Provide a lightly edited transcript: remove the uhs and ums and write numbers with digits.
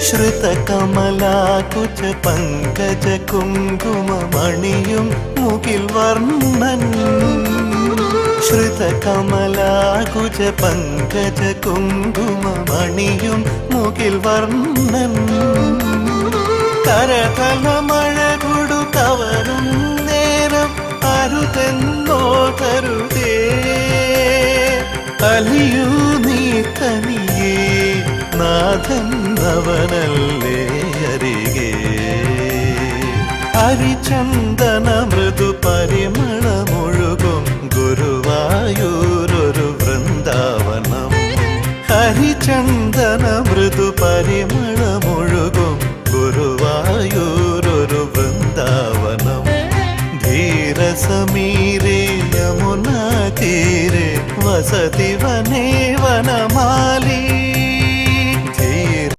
ശ്രുതകമലാകുച പങ്കജ കുങ്കുമമണിയും മുകിൽ വർണ്ണൻ ശ്രുതകമലാകുച പങ്കജ കുങ്കുമമണിയും മുകിൽ വർണ്ണൻ കരതലമഴകൊടു കവരും നേരം അരുതെന്നോ തരുതേ അലിയൂ നീ തനിയേ നാഥൻ അവനല്ലേ അരികെ ഹരിചന്ദന മൃദു പരിമളമൊഴുകും ഗുരുവായൂരൊരു വൃന്ദാവനം ഹരിചന്ദന മൃദു പരിമള